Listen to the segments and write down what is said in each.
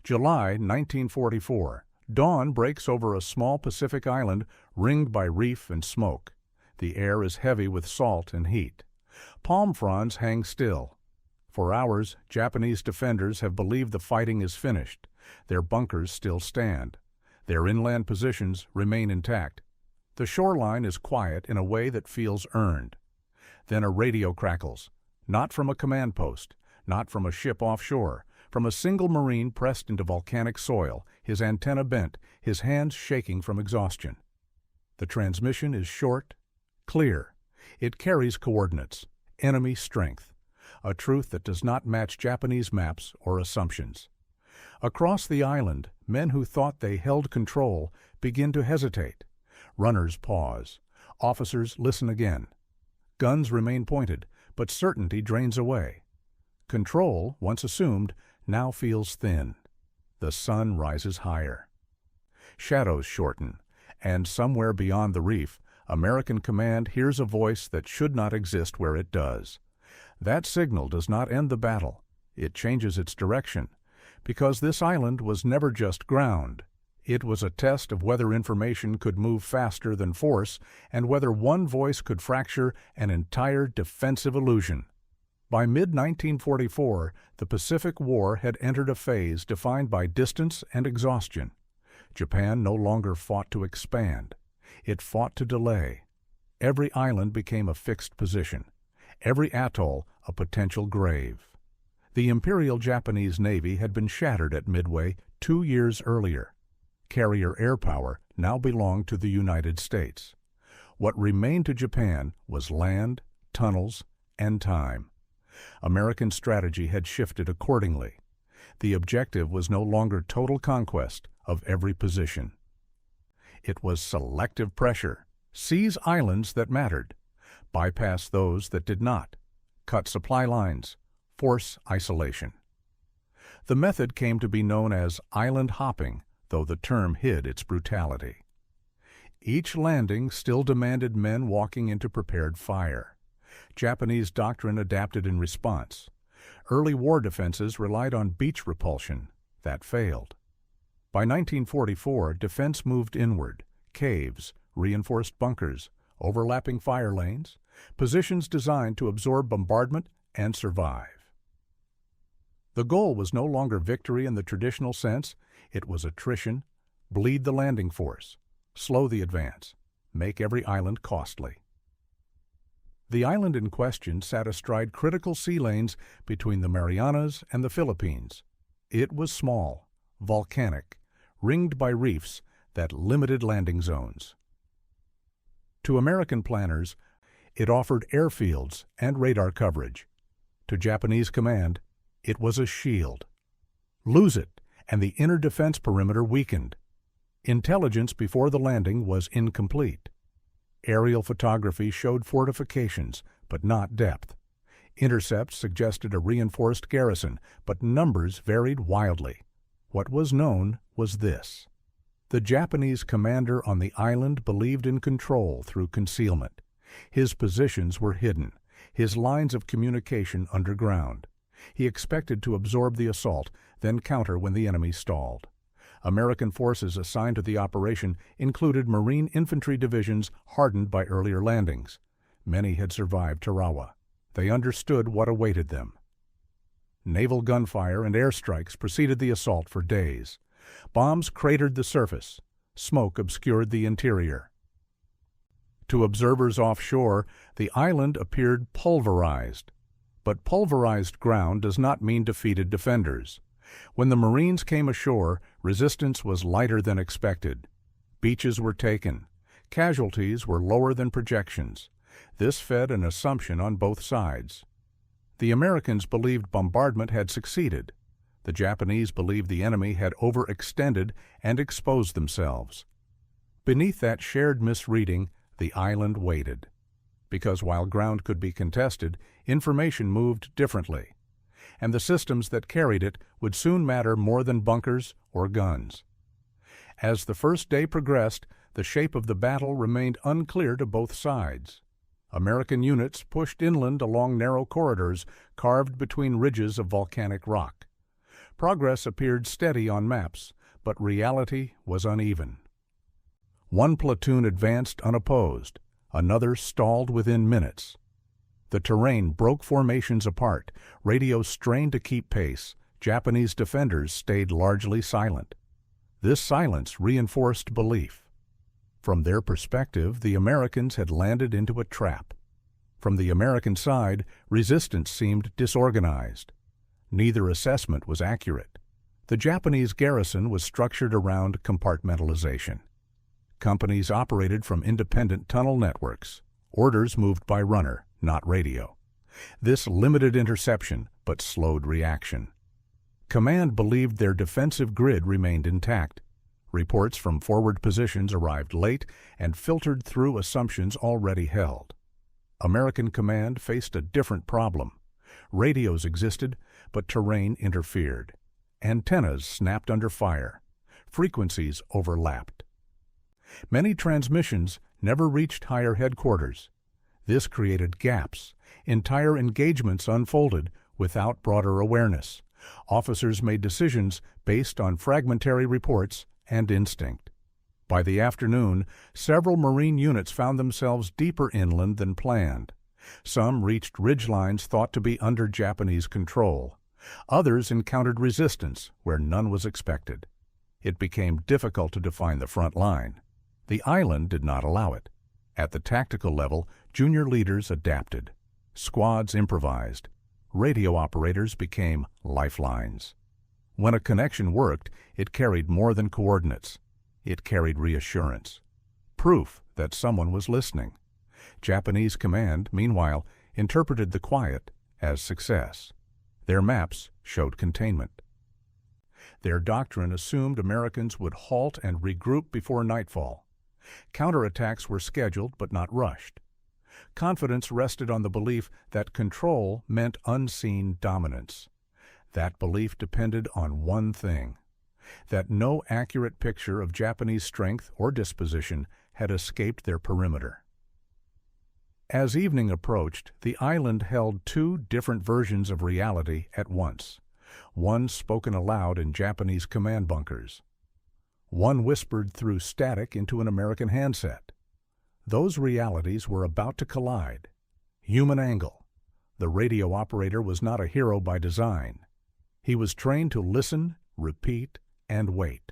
July 1944. Dawn breaks over a small Pacific island ringed by reef and smoke. The air is heavy with salt and heat. Palm fronds hang still. For hours, Japanese defenders have believed the fighting is finished. Their bunkers still stand. Their inland positions remain intact. The shoreline is quiet in a way that feels earned. Then a radio crackles, not from a command post, not from a ship offshore, from a single Marine pressed into volcanic soil, his antenna bent, his hands shaking from exhaustion. The transmission is short, clear. It carries coordinates, enemy strength, a truth that does not match Japanese maps or assumptions. Across the island, men who thought they held control begin to hesitate. Runners pause. Officers listen again. Guns remain pointed, but certainty drains away. Control, once assumed, now feels thin. The sun rises higher. Shadows shorten, and somewhere beyond the reef, American command hears a voice that should not exist where it does. That signal does not end the battle. It changes its direction, because this island was never just ground. It was a test of whether information could move faster than force and whether one voice could fracture an entire defensive illusion. By mid-1944, the Pacific War had entered a phase defined by distance and exhaustion. Japan no longer fought to expand. It fought to delay. Every island became a fixed position. Every atoll a potential grave. The Imperial Japanese Navy had been shattered at Midway 2 years earlier. Carrier air power now belonged to the United States. What remained to Japan was land, tunnels, and time. American strategy had shifted accordingly. The objective was no longer total conquest of every position. It was selective pressure. Seize islands that mattered. Bypass those that did not. Cut supply lines. Force isolation. The method came to be known as island hopping, though the term hid its brutality. Each landing still demanded men walking into prepared fire. Japanese doctrine adapted in response. Early war defenses relied on beach repulsion. That failed. By 1944, defense moved inward. Caves, reinforced bunkers, overlapping fire lanes, positions designed to absorb bombardment and survive. The goal was no longer victory in the traditional sense. It was attrition, bleed the landing force, slow the advance, make every island costly. The island in question sat astride critical sea lanes between the Marianas and the Philippines. It was small, volcanic, ringed by reefs that limited landing zones. To American planners, it offered airfields and radar coverage. To Japanese command, it was a shield. Lose it, and the inner defense perimeter weakened. Intelligence before the landing was incomplete. Aerial photography showed fortifications, but not depth. Intercepts suggested a reinforced garrison, but numbers varied wildly. What was known was this: the Japanese commander on the island believed in control through concealment. His positions were hidden, his lines of communication underground. He expected to absorb the assault, then counter when the enemy stalled. American forces assigned to the operation included Marine infantry divisions hardened by earlier landings. Many had survived Tarawa. They understood what awaited them. Naval gunfire and airstrikes preceded the assault for days. Bombs cratered the surface. Smoke obscured the interior. To observers offshore, the island appeared pulverized. But pulverized ground does not mean defeated defenders. When the Marines came ashore, resistance was lighter than expected. Beaches were taken. Casualties were lower than projections. This fed an assumption on both sides. The Americans believed bombardment had succeeded. The Japanese believed the enemy had overextended and exposed themselves. Beneath that shared misreading, the island waited. Because while ground could be contested, information moved differently, and the systems that carried it would soon matter more than bunkers or guns. As the first day progressed, the shape of the battle remained unclear to both sides. American units pushed inland along narrow corridors carved between ridges of volcanic rock. Progress appeared steady on maps, but reality was uneven. One platoon advanced unopposed, another stalled within minutes. The terrain broke formations apart, radios strained to keep pace, Japanese defenders stayed largely silent. This silence reinforced belief. From their perspective, the Americans had landed into a trap. From the American side, resistance seemed disorganized. Neither assessment was accurate. The Japanese garrison was structured around compartmentalization. Companies operated from independent tunnel networks, orders moved by runner, not radio. This limited interception, but slowed reaction. Command believed their defensive grid remained intact. Reports from forward positions arrived late and filtered through assumptions already held. American command faced a different problem. Radios existed, but terrain interfered. Antennas snapped under fire. Frequencies overlapped. Many transmissions never reached higher headquarters. This created gaps. Entire engagements unfolded without broader awareness. Officers made decisions based on fragmentary reports and instinct. By the afternoon, several Marine units found themselves deeper inland than planned. Some reached ridgelines thought to be under Japanese control. Others encountered resistance where none was expected. It became difficult to define the front line. The island did not allow it. At the tactical level, junior leaders adapted. Squads improvised. Radio operators became lifelines. When a connection worked, it carried more than coordinates. It carried reassurance, proof that someone was listening. Japanese command, meanwhile, interpreted the quiet as success. Their maps showed containment. Their doctrine assumed Americans would halt and regroup before nightfall. Counterattacks were scheduled but not rushed. Confidence rested on the belief that control meant unseen dominance. That belief depended on one thing: that no accurate picture of Japanese strength or disposition had escaped their perimeter. As evening approached, the island held two different versions of reality at once. One spoken aloud in Japanese command bunkers. One whispered through static into an American handset. Those realities were about to collide. Human angle. The radio operator was not a hero by design. He was trained to listen, repeat, and wait.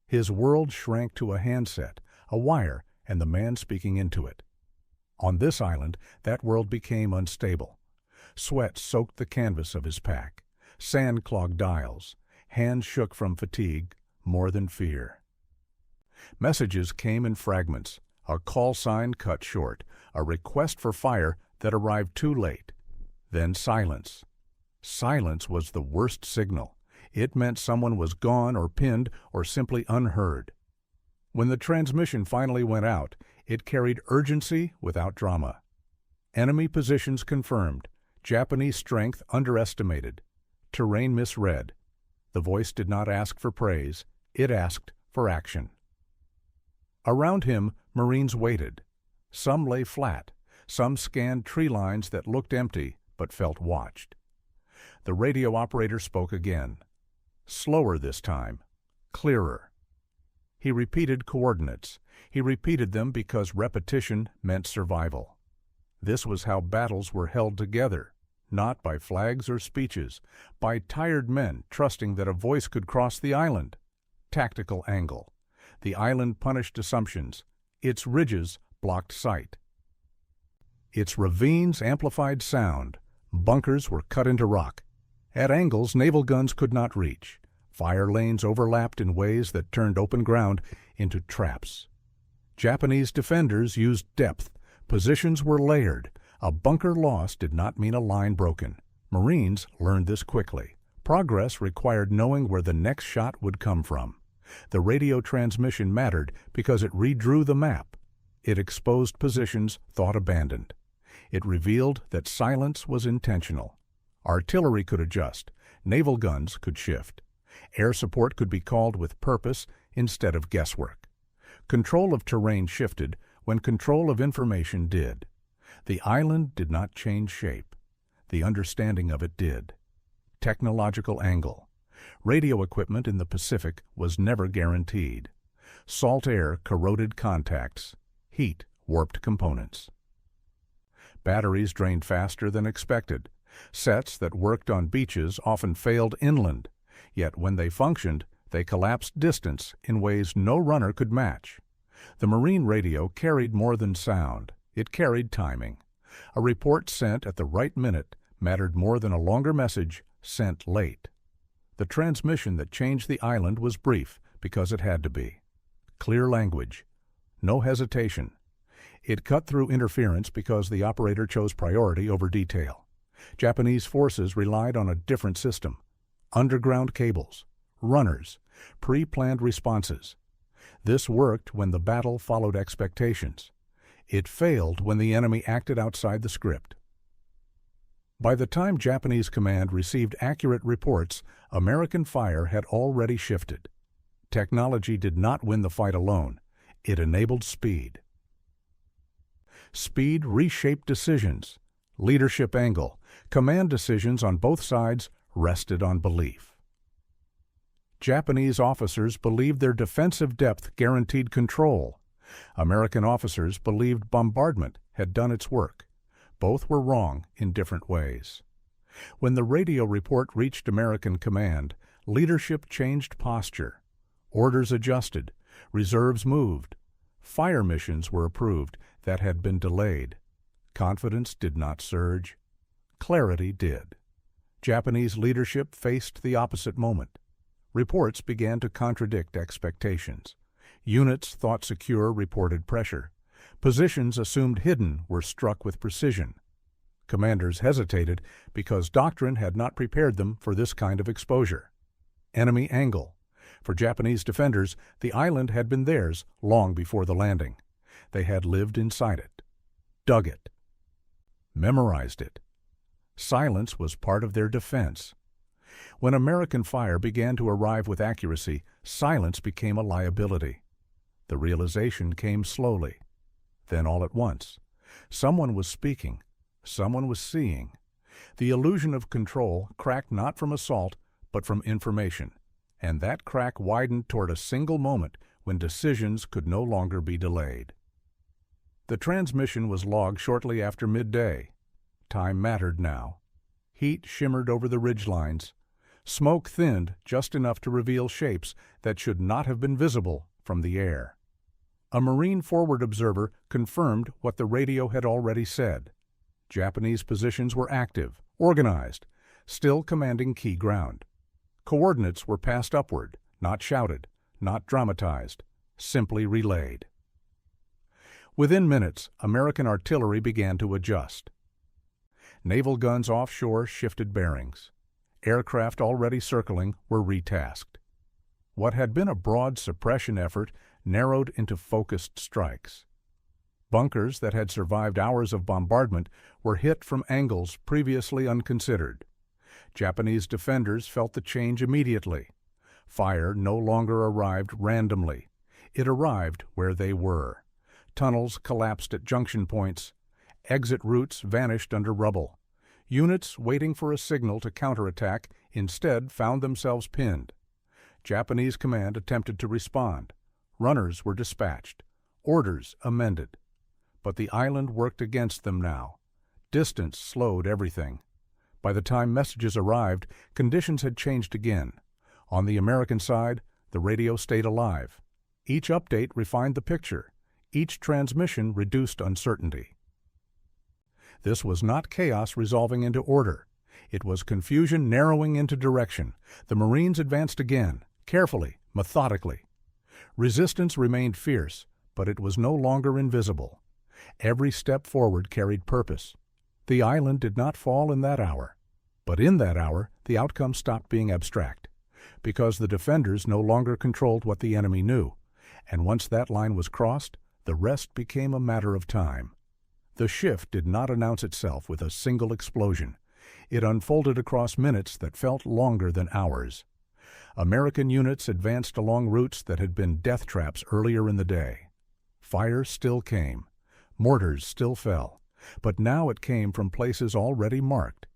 His world shrank to a handset, a wire, and the man speaking into it. On this island, that world became unstable. Sweat soaked the canvas of his pack. Sand clogged dials. Hands shook from fatigue, more than fear. Messages came in fragments. A call sign cut short. A request for fire that arrived too late. Then silence. Silence was the worst signal. It meant someone was gone or pinned or simply unheard. When the transmission finally went out, it carried urgency without drama. Enemy positions confirmed. Japanese strength underestimated. Terrain misread. The voice did not ask for praise. It asked for action. Around him, Marines waited. Some lay flat. Some scanned tree lines that looked empty but felt watched. The radio operator spoke again. Slower this time. Clearer. He repeated coordinates. He repeated them because repetition meant survival. This was how battles were held together, not by flags or speeches, by tired men trusting that a voice could cross the island. Tactical angle. The island punished assumptions. Its ridges blocked sight. Its ravines amplified sound. Bunkers were cut into rock. At angles naval guns could not reach. Fire lanes overlapped in ways that turned open ground into traps. Japanese defenders used depth. Positions were layered. A bunker loss did not mean a line broken. Marines learned this quickly. Progress required knowing where the next shot would come from. The radio transmission mattered because it redrew the map. It exposed positions thought abandoned. It revealed that silence was intentional. Artillery could adjust. Naval guns could shift. Air support could be called with purpose instead of guesswork. Control of terrain shifted when control of information did. The island did not change shape. The understanding of it did. Technological angle. Radio equipment in the Pacific was never guaranteed. Salt air corroded contacts. Heat warped components. Batteries drained faster than expected. Sets that worked on beaches often failed inland, yet when they functioned, they collapsed distance in ways no runner could match. The marine radio carried more than sound. It carried timing. A report sent at the right minute mattered more than a longer message sent late. The transmission that changed the island was brief because it had to be. Clear language. No hesitation. It cut through interference because the operator chose priority over detail. Japanese forces relied on a different system. Underground cables, runners, pre-planned responses. This worked when the battle followed expectations. It failed when the enemy acted outside the script. By the time Japanese command received accurate reports, American fire had already shifted. Technology did not win the fight alone. It enabled speed. Speed reshaped decisions. Leadership angle. Command decisions on both sides rested on belief. Japanese officers believed their defensive depth guaranteed control. American officers believed bombardment had done its work. Both were wrong in different ways. When the radio report reached American command, leadership changed posture. Orders adjusted. Reserves moved. Fire missions were approved that had been delayed. Confidence did not surge. Clarity did. Japanese leadership faced the opposite moment. Reports began to contradict expectations. Units thought secure reported pressure. Positions assumed hidden were struck with precision. Commanders hesitated because doctrine had not prepared them for this kind of exposure. Enemy angle. For Japanese defenders, the island had been theirs long before the landing. They had lived inside it, dug it, memorized it. Silence was part of their defense. When American fire began to arrive with accuracy, silence became a liability. The realization came slowly. Then all at once. Someone was speaking. Someone was seeing. The illusion of control cracked not from assault, but from information. And that crack widened toward a single moment when decisions could no longer be delayed. The transmission was logged shortly after midday. Time mattered now. Heat shimmered over the ridgelines. Smoke thinned just enough to reveal shapes that should not have been visible from the air. A Marine forward observer confirmed what the radio had already said. Japanese positions were active, organized, still commanding key ground. Coordinates were passed upward, not shouted, not dramatized, simply relayed. Within minutes, American artillery began to adjust. Naval guns offshore shifted bearings. Aircraft already circling were retasked. What had been a broad suppression effort narrowed into focused strikes. Bunkers that had survived hours of bombardment were hit from angles previously unconsidered. Japanese defenders felt the change immediately. Fire no longer arrived randomly. It arrived where they were. Tunnels collapsed at junction points. Exit routes vanished under rubble. Units waiting for a signal to counterattack instead found themselves pinned. Japanese command attempted to respond. Runners were dispatched. Orders amended. But the island worked against them now. Distance slowed everything. By the time messages arrived, conditions had changed again. On the American side, the radio stayed alive. Each update refined the picture. Each transmission reduced uncertainty. This was not chaos resolving into order. It was confusion narrowing into direction. The Marines advanced again, carefully, methodically. Resistance remained fierce, but it was no longer invisible. Every step forward carried purpose. The island did not fall in that hour. But in that hour, the outcome stopped being abstract, because the defenders no longer controlled what the enemy knew, and once that line was crossed, the rest became a matter of time. The shift did not announce itself with a single explosion. It unfolded across minutes that felt longer than hours. American units advanced along routes that had been death traps earlier in the day. Fire still came. Mortars still fell. But now it came from places already marked.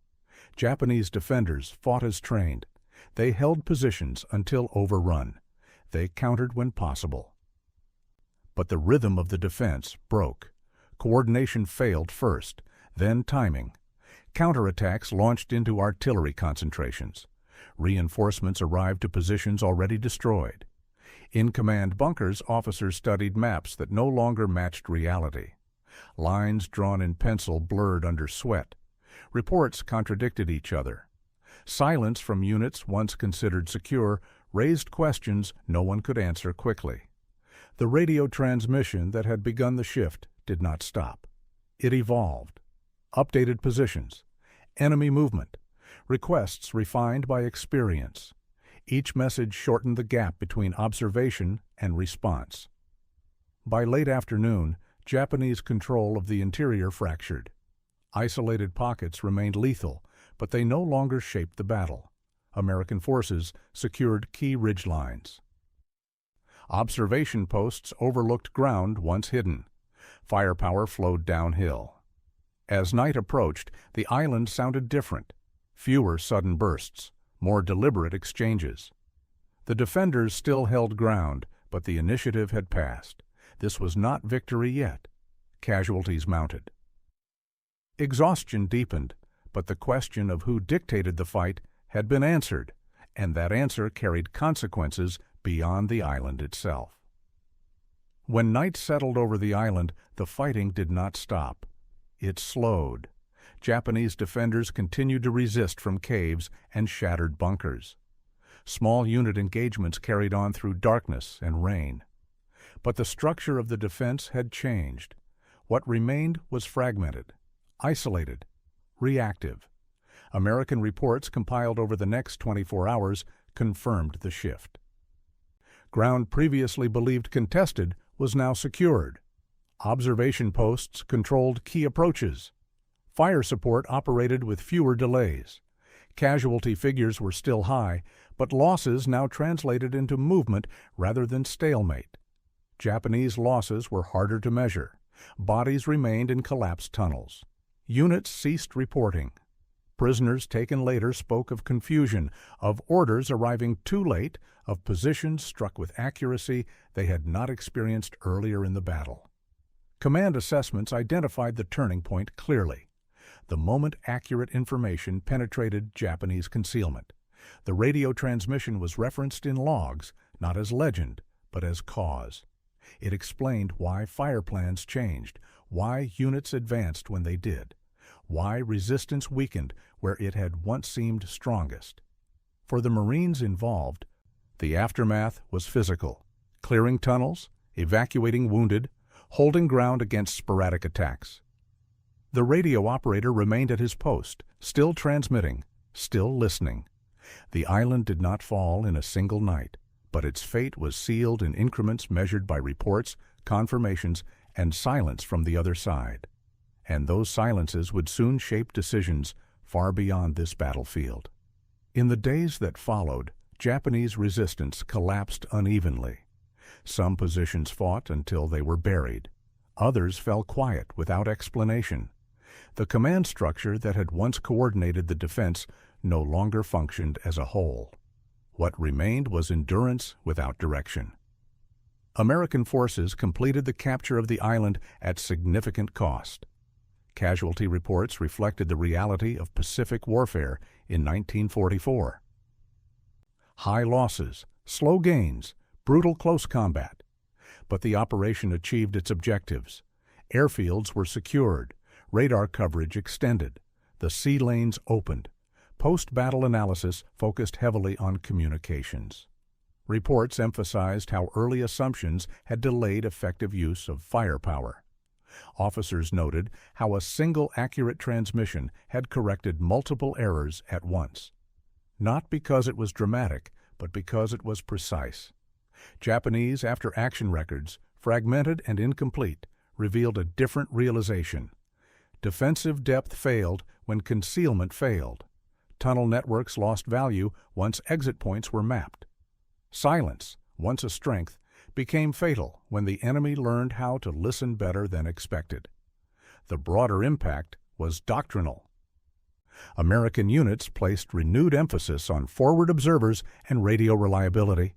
Japanese defenders fought as trained. They held positions until overrun. They countered when possible. But the rhythm of the defense broke. Coordination failed first, then timing. Counterattacks launched into artillery concentrations. Reinforcements arrived to positions already destroyed. In command bunkers, officers studied maps that no longer matched reality. Lines drawn in pencil blurred under sweat. Reports contradicted each other. Silence from units once considered secure raised questions no one could answer quickly. The radio transmission that had begun the shift did not stop. It evolved. Updated positions, enemy movement, requests refined by experience. Each message shortened the gap between observation and response. By late afternoon, Japanese control of the interior fractured. Isolated pockets remained lethal, but they no longer shaped the battle. American forces secured key ridgelines. Observation posts overlooked ground once hidden. Firepower flowed downhill. As night approached, the island sounded different. Fewer sudden bursts, more deliberate exchanges. The defenders still held ground, but the initiative had passed. This was not victory yet. Casualties mounted. Exhaustion deepened, but the question of who dictated the fight had been answered, and that answer carried consequences beyond the island itself. When night settled over the island, the fighting did not stop. It slowed. Japanese defenders continued to resist from caves and shattered bunkers. Small unit engagements carried on through darkness and rain. But the structure of the defense had changed. What remained was fragmented, isolated, reactive. American reports compiled over the next 24 hours confirmed the shift. Ground previously believed contested was now secured. Observation posts controlled key approaches. Fire support operated with fewer delays. Casualty figures were still high, but losses now translated into movement rather than stalemate. Japanese losses were harder to measure. Bodies remained in collapsed tunnels. Units ceased reporting. Prisoners taken later spoke of confusion, of orders arriving too late, of positions struck with accuracy they had not experienced earlier in the battle. Command assessments identified the turning point clearly. The moment accurate information penetrated Japanese concealment. The radio transmission was referenced in logs, not as legend, but as cause. It explained why fire plans changed, why units advanced when they did, why resistance weakened where it had once seemed strongest. For the Marines involved, the aftermath was physical: clearing tunnels, evacuating wounded, holding ground against sporadic attacks. The radio operator remained at his post, still transmitting, still listening. The island did not fall in a single night, but its fate was sealed in increments measured by reports, confirmations, and silence from the other side. And those silences would soon shape decisions far beyond this battlefield. In the days that followed, Japanese resistance collapsed unevenly. Some positions fought until they were buried. Others fell quiet without explanation. The command structure that had once coordinated the defense no longer functioned as a whole. What remained was endurance without direction. American forces completed the capture of the island at significant cost. Casualty reports reflected the reality of Pacific warfare in 1944. High losses, slow gains, brutal close combat. But the operation achieved its objectives. Airfields were secured, radar coverage extended, the sea lanes opened. Post-battle analysis focused heavily on communications. Reports emphasized how early assumptions had delayed effective use of firepower. Officers noted how a single accurate transmission had corrected multiple errors at once. Not because it was dramatic, but because it was precise. Japanese after-action records, fragmented and incomplete, revealed a different realization. Defensive depth failed when concealment failed. Tunnel networks lost value once exit points were mapped. Silence, once a strength, became fatal when the enemy learned how to listen better than expected. The broader impact was doctrinal. American units placed renewed emphasis on forward observers and radio reliability.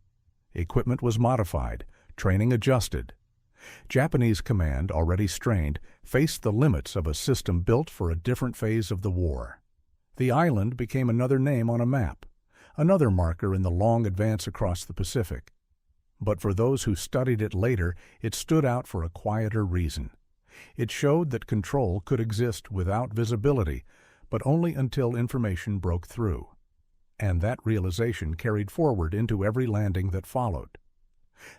Equipment was modified, training adjusted. Japanese command, already strained, faced the limits of a system built for a different phase of the war. The island became another name on a map, another marker in the long advance across the Pacific. But for those who studied it later, it stood out for a quieter reason. It showed that control could exist without visibility, but only until information broke through. And that realization carried forward into every landing that followed.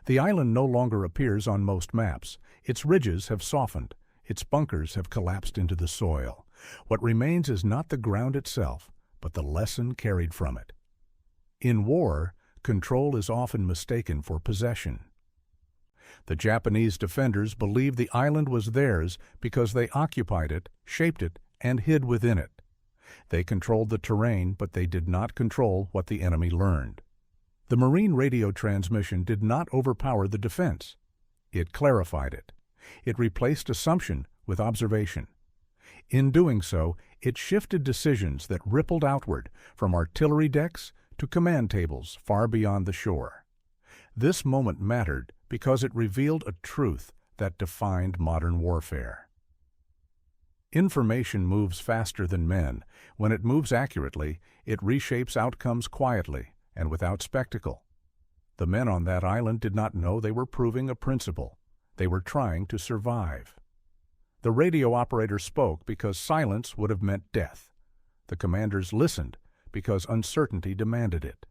The island no longer appears on most maps. Its ridges have softened. Its bunkers have collapsed into the soil. What remains is not the ground itself, but the lesson carried from it. In war, control is often mistaken for possession. The Japanese defenders believed the island was theirs because they occupied it, shaped it, and hid within it. They controlled the terrain, but they did not control what the enemy learned. The Marine radio transmission did not overpower the defense. It clarified it. It replaced assumption with observation. In doing so, it shifted decisions that rippled outward from artillery decks to command tables far beyond the shore. This moment mattered because it revealed a truth that defined modern warfare. Information moves faster than men. When it moves accurately, it reshapes outcomes quietly and without spectacle. The men on that island did not know they were proving a principle. They were trying to survive. The radio operator spoke because silence would have meant death. The commanders listened because uncertainty demanded it.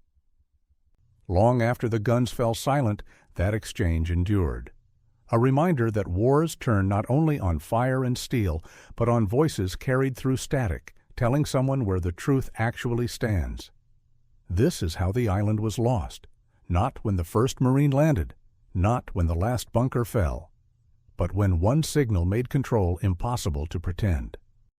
Long after the guns fell silent, that exchange endured. A reminder that wars turn not only on fire and steel, but on voices carried through static, telling someone where the truth actually stands. This is how the island was lost, not when the first Marine landed, not when the last bunker fell, but when one signal made control impossible to pretend.